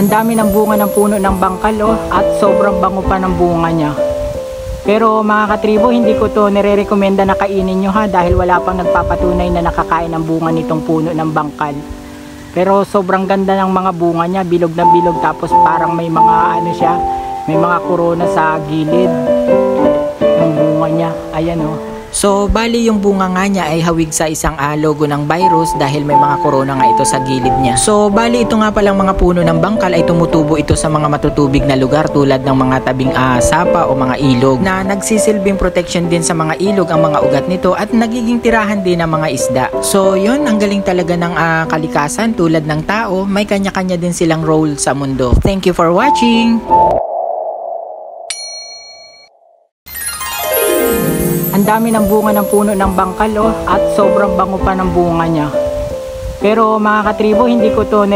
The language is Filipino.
Ang dami ng bunga ng puno ng bangkal at sobrang bango pa ng bunga niya. Pero mga katribo, hindi ko to nire-recommenda na kainin nyo dahil wala pang nagpapatunay na nakakain ng bunga nitong puno ng bangkal. Pero sobrang ganda ng mga bunga niya, bilog na bilog, tapos parang may mga siya, may mga korona sa gilid ng bunga niya. Ayan So, bali yung bunga nga niya ay hawig sa isang logo ng virus dahil may mga corona nga ito sa gilid niya. So, bali ito nga palang mga puno ng bangkal ay tumutubo ito sa mga matutubig na lugar tulad ng mga tabing sapa o mga ilog na nagsisilbing protection din sa mga ilog ang mga ugat nito at nagiging tirahan din ng mga isda. So, yun, ang galing talaga ng kalikasan tulad ng tao, may kanya-kanya din silang role sa mundo. Thank you for watching! Ang dami ng bunga ng puno ng bangkal at sobrang bango pa ng bunga niya. Pero mga katribo, hindi ko to